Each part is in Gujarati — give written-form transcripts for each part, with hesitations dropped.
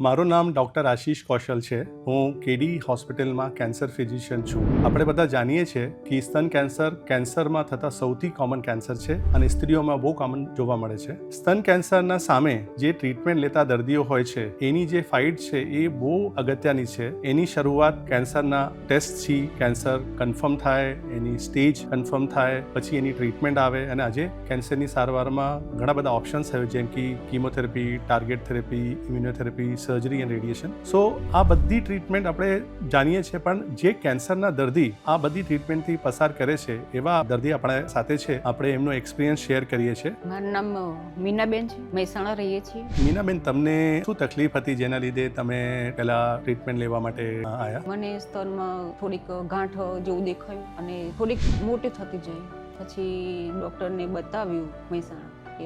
મારું નામ ડૉક્ટર આશીષ કૌશલ છે. હું કેડી હોસ્પિટલમાં કેન્સર ફિઝિશિયન છું. આપણે બધા જાણીએ છીએ કે સ્તન કેન્સરમાં થતા સૌથી કોમન કેન્સર છે અને સ્ત્રીઓમાં બહુ કોમન જોવા મળે છે. સ્તન કેન્સરના સામે જે ટ્રીટમેન્ટ લેતા દર્દીઓ હોય છે એની જે ફાઇટ છે એ બહુ અગત્યની છે. એની શરૂઆત કેન્સરના ટેસ્ટથી કેન્સર કન્ફર્મ થાય, એની સ્ટેજ કન્ફર્મ થાય, પછી એની ટ્રીટમેન્ટ આવે. અને આજે કેન્સરની સારવારમાં ઘણા બધા ઓપ્શન્સ આવે જેમ કે chemotherapy, target therapy, immunotherapy, surgery and radiation. So આ બધી ટ્રીટમેન્ટ આપણે જાણીએ છીએ, પણ જે કેન્સરના દર્દી આ બધી ટ્રીટમેન્ટથી પસાર કરે છે એવા દર્દી આપણા સાથે છે. આપણે એમનો એક્સપિરિયન્સ શેર કરીએ છીએ. મારું નામ મીનાબેન છે, મહેસાણા રહીએ છીએ. મીનાબેન, તમને શું તકલીફ હતી જેના લીધે તમે પહેલા ટ્રીટમેન્ટ લેવા માટે આવ્યા? મને સ્તનમાં થોડીક ગાંઠ જેવું દેખાયું અને થોડીક મોટી થતી જઈ. પછી ડૉક્ટરને બતાવ્યું મહેસાણા કે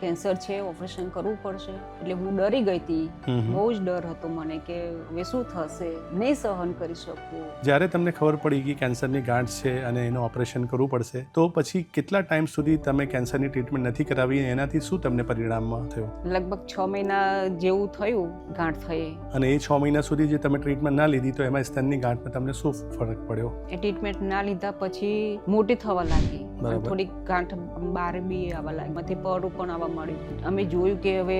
કેન્સર છે, ઓપરેશન કરવું પડશે. એટલે હું ડરી ગઈ હતી, બહુ જ ડર હતો મને કે હવે શું થશે, નહીં સહન કરી શકું. જ્યારે તમને ખબર પડી કે કેન્સરની ગાંઠ છે અને એનું ઓપરેશન કરવું પડશે, તો પછી કેટલા ટાઈમ સુધી તમે કેન્સરની ટ્રીટમેન્ટ નથી કરાવી? એનાથી શું તમને પરિણામમાં થયું? લગભગ 6 મહિના જેવું થયું ગાંઠ થઈ. અને એ 6 મહિના સુધી જે તમે ટ્રીટમેન્ટ ના લીધી તો એમાં સ્તનની ગાંઠમાં તમને શું ફરક પડ્યો? એ ટ્રીટમેન્ટ ના લીધા પછી મોટી થવા લાગી. બરાબર. થોડીક ગાંઠ બહાર બી આવવા લાગી, માંથી પરું પણ આવવા મળ્યું. અમે જોયું કે હવે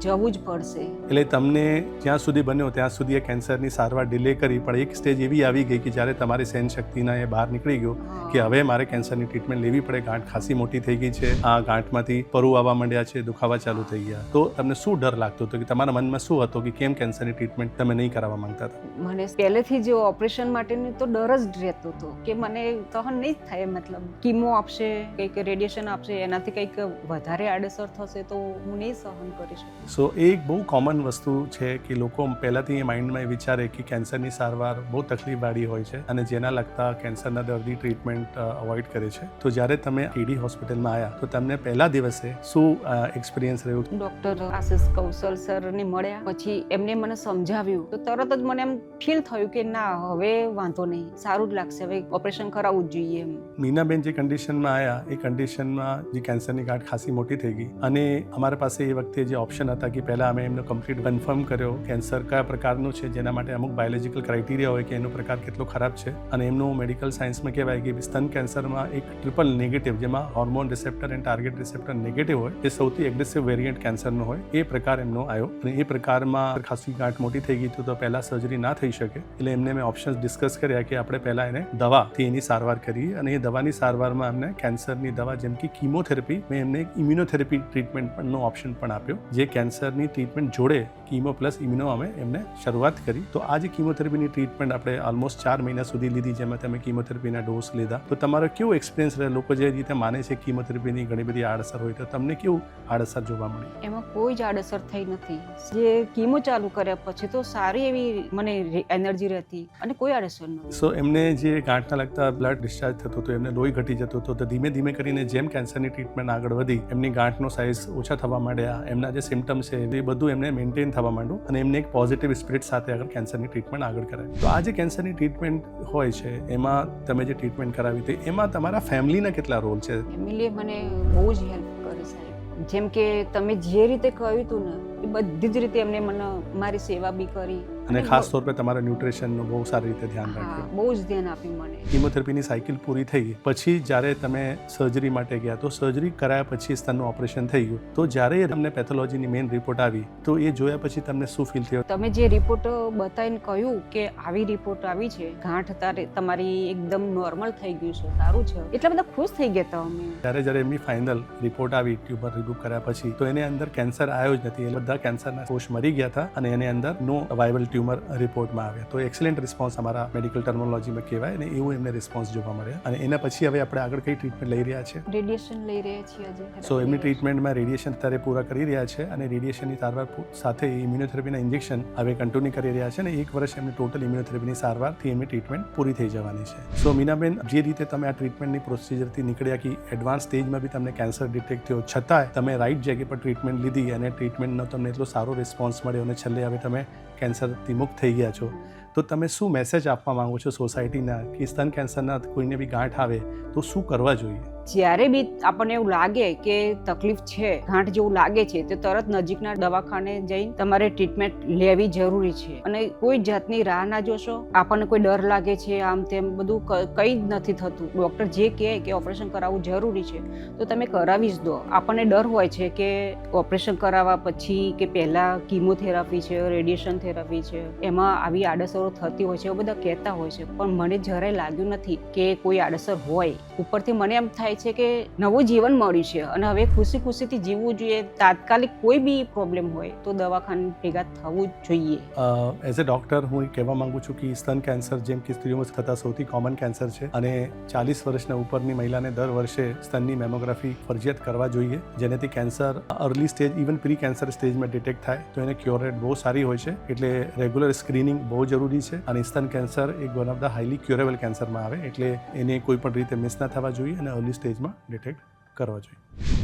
જવું જ પડશે. એટલે તમને જ્યાં સુધી બન્યો ત્યાં સુધી એ કેન્સરની સારવાર ડિલે કરી, પણ એક સ્ટેજ એવી આવી ગઈ કે જ્યારે તમારી સહન શક્તિના એ બહાર નીકળી ગયો કે હવે મારે કેન્સરની ટ્રીટમેન્ટ લેવી પડે. ગાંઠ ખાસી મોટી થઈ ગઈ છે, આ ગાંઠમાંથી પરું આવવા માંડ્યા છે, દુખાવા ચાલુ થઈ ગયા. તો તમને શું ડર લાગતો હતો, કે તમારા મનમાં શું હતો કે કેમ કેન્સરની ટ્રીટમેન્ટ તમે નહીં કરાવવા માંગતા હતા? મને પહેલેથી જ ઓપરેશન માટેની તો ડર જ રહેતો હતો કે મને સહન નહીં થાય. મતલબ કીમો આપશે, કંઈક રેડિયેશન આપશે, એનાથી કંઈક વધારે આડઅસર થશે તો હું નહીં સહન કરી શકું. સો એ એક બહુ કોમન વસ્તુ છે કે લોકો પહેલાંથી એ માઇન્ડમાં એ વિચારે કે કેન્સરની સારવાર બહુ તકલીફવાળી હોય છે અને જેના લગતા કેન્સરના દર્દી ટ્રીટમેન્ટ અવોઇડ કરે છે. તો જ્યારે તમે કેડી હોસ્પિટલમાં આવ્યા તો તમને પહેલા દિવસે શું એક્સપિરિયન્સ રહ્યું? ડૉક્ટર આશીષ કૌશલ સરને મળ્યા પછી એમને મને સમજાવ્યું તો તરત જ મને એમ ફીલ થયું કે ના, હવે વાંધો નહીં, સારું જ લાગશે, હવે ઓપરેશન કરાવવું જ જોઈએ એમ. મીનાબેન જે કન્ડિશનમાં આવ્યા એ કન્ડિશનમાં જે કેન્સરની ગાંઠ ખાસી મોટી થઈ ગઈ અને અમારા પાસે એ વખતે જે ઓપ્શન હતા કે પહેલાં અમે એમનો કમ્પ્લીટ કન્ફર્મ કર્યો કેન્સર કયા પ્રકારનું છે, જેના માટે અમુક બાયોલોજિકલ ક્રાઇટેરિયા હોય કે એનો પ્રકાર કેટલો ખરાબ છે. અને એમનું મેડિકલ સાયન્સમાં કહેવાય કે સ્તન કેન્સરમાં એક ટ્રિપલ નેગેટિવ, જેમાં hormone receptor and target receptor negative હોય, એ સૌથી એગ્રેસિવ વેરિયન્ટ કેન્સરનો હોય. એ પ્રકાર એમનો આવ્યો અને એ પ્રકારમાં ખાસી ગાંઠ મોટી થઈ ગઈ તો પહેલાં સર્જરી ના થઈ શકે. એટલે એમને મેં ઓપ્શન્સ ડિસ્કસ કર્યા કે આપણે પહેલાં એને દવાથી એની સારવાર કરીએ. અને એ દવાની સારવારમાં અમને કેન્સરની દવા જેમ કે કીમોથેરાપી, મેં એમને ઇમ્યુનોથેરાપી ટ્રીટમેન્ટનો ઓપ્શન પણ આપ્યો. જે કેન્સરની ટ્રીટમેન્ટ જોડે કીમો પ્લસ ઇમ્યુનો અમે એમને શરૂઆત કરી. તો આ જે કીમોથેરાપીની ટ્રીટમેન્ટ આપણે ઓલમોસ્ટ 4 મહિના સુધી લીધી, જેમાં તમે કીમોથેરાપીના ડોઝ લીધા. તો તમારો કેવો એક્સપિરિયન્સ રહે? લોકો જે રીતે માને છે કીમોથેરાપીની ઘણી બધી આડઅસર હોય, તો તમને કેવું આડઅસર જોવા મળી? એમાં કોઈ જ આડઅસર થઈ નથી. જે કીમો ચાલુ કર્યા પછી તો સારી એવી મને એનર્જી રહેતી અને કોઈ આડઅસર નથી. સો એમને જે ગાંઠના લગતા બ્લડ ડિસ્ચાર્જ થતો હતો, એમને લોહી ઘટી જતો હતો, તો ધીમે ધીમે કરીને જેમ કેન્સરની ટ્રીટમેન્ટ આગળ વધી, એમની ગાંઠનો સાઇઝ ઓછા થવા માંડ્યા, એમના જે સિમ્ટમ્સ છે એ બધું એમને મેન્ટેન થવા માંડ્યું અને એમને એક પોઝિટિવ સ્પિરિટ સાથે આગળ કેન્સરની ટ્રીટમેન્ટ આગળ કરાવી. તો આ જે કેન્સરની ટ્રીટમેન્ટ હોય છે એમાં તમે જે ટ્રીટમેન્ટ કરાવી હતી એમાં તમારા ફેમિલીના કેટલા રોલ છે? ફેમિલીએ મને બહુ જ હેલ્પ કરી સાહેબ. જેમ કે તમે જે રીતે કહ્યું હતું ને એ બધી જ રીતે એમને મને મારી સેવા બી કરી અને ખાસ તौर पे તમારા ન્યુટ્રિશનનું બહુ સારી રીતે ધ્યાન રાખ્યું. બહુ જ ધ્યાન આપ્યું મને. કીમોથેરાપીની સાયકલ પૂરી થઈ ગઈ પછી જ્યારે તમે સર્જરી માટે ગયા, તો સર્જરી કરાયા પછી સ્તનનું ઓપરેશન થઈ ગયું, તો જ્યારે તમને પેથોલોજીની મેઇન રિપોર્ટ આવી તો એ જોયા પછી તમને શું ફીલ થયું? તમે જે રિપોર્ટ બતાવીને કહ્યું કે આવી રિપોર્ટ આવી છે, ગાંઠ તમારી એકદમ નોર્મલ થઈ ગયું છે, સારું છે, એટલા બધા ખુશ થઈ ગયા હતા અમે. જ્યારે એમની ફાઇનલ રિપોર્ટ આવી ટ્યુમર રિમૂવ કર્યા પછી, તો એની અંદર કેન્સર આવ્યો જ નથી. એ બધા કેન્સરના કોષ મરી ગયા હતા અને એની અંદર નો વાયબલ ટ્યુમર રિપોર્ટમાં આવ્યા. તો એક્સેલન્ટ રિસ્પોન્સ અમારા મેડિકલ ટર્મોલોજીમાં કહેવાય ને એવું એમને રિસ્પોન્સ જોવા મળ્યા. અને એના પછી હવે આપણે આગળ કઈ ટ્રીટમેન્ટ લઈ રહ્યા છે? રેડિયેશન લઈ રહ્યા છીએ આજે. સો એમની ટ્રીટમેન્ટમાં રેડિયેશન અત્યારે પૂરા કરી રહ્યા છે અને રેડિયેશનની સારવાર સાથે ઇમ્યુનોથેરાપીના ઇન્જેક્શન હવે કન્ટિન્યુ કરી રહ્યા છે અને 1 વર્ષ એમની ટોટલ ઇમ્યુનોથેરાપીની સારવારથી એમની ટ્રીટમેન્ટ પૂરી થઈ જવાની છે. સો મીનાબેન, જે રીતે તમે આ ટ્રીટમેન્ટની પ્રોસિજરથી નીકળ્યા કે એડવાન્સ સ્ટેજમાં બી તમને કેન્સર ડિટેક્ટ થયો, છતાંય તમે રાઈટ જગ્યા પર ટ્રીટમેન્ટ લીધી અને ટ્રીટમેન્ટનો તમને એટલો સારો રિસ્પોન્સ મળ્યો અને છેલ્લે હવે તમે કેન્સરથી મુક્ત થઈ ગયા છો, તો તમે શું મેસેજ આપવા માંગો છો સોસાયટીના કે સ્તન કેન્સરના કોઈને બી ગાંઠ આવે તો શું કરવા જોઈએ? જ્યારે બી આપણને એવું લાગે કે તકલીફ છે, ગાંઠ જેવું લાગે છે, તો તરત નજીકના દવાખાને જઈને તમારે ટ્રીટમેન્ટ લેવી જરૂરી છે. અને કોઈ જાતની રાહ ના જોશો. આપણને કોઈ ડર લાગે છે આમ તેમ બધું કંઈ જ નથી થતું. ડૉક્ટર જે કહે કે ઓપરેશન કરાવવું જરૂરી છે તો તમે કરાવી જ દો. આપણને ડર હોય છે કે ઓપરેશન કરાવવા પછી કે પહેલાં કીમોથેરાપી છે, રેડિયેશન થેરાપી છે, એમાં આવી આડઅસરો થતી હોય છે, એવું બધા કહેતા હોય છે. પણ મને જરાય લાગ્યું નથી કે કોઈ આડઅસર હોય. ઉપરથી મને એમ થાય છે કે નવું જીવન મળ્યું છે અને હવે ખુશી ખુશીથી જીવવું જોઈએ. તાત્કાલિક કોઈ બી પ્રોબ્લેમ હોય તો દવાખાને ભેગા થવું જ જોઈએ. એઝ અ ડૉક્ટર હું એ કહેવા માંગુ છું કે સ્તન કેન્સર જેમ કે સ્ત્રીઓમાં થતા સૌથી કોમન કેન્સર છે અને 40 વર્ષના ઉપરની મહિલાને દર વર્ષે સ્તનની મેમોગ્રાફી ફરજિયાત કરવા જોઈએ, જેનાથી cancer early stage even pre cancer સ્ટેજમાં ડિટેક્ટ થાય તો એને ક્યોર રેટ બહુ સારી હોય છે. એટલે રેગ્યુલર સ્ક્રીનિંગ બહુ જરૂરી છે અને સ્તન કેન્સર એક one of the highly curable કેન્સરમાં આવે, એટલે એને કોઈ પણ રીતે મિસ ના થવા જોઈએ અને અર્લી સ્ટેજમાં ડિટેક્ટ કરવા જોઈએ.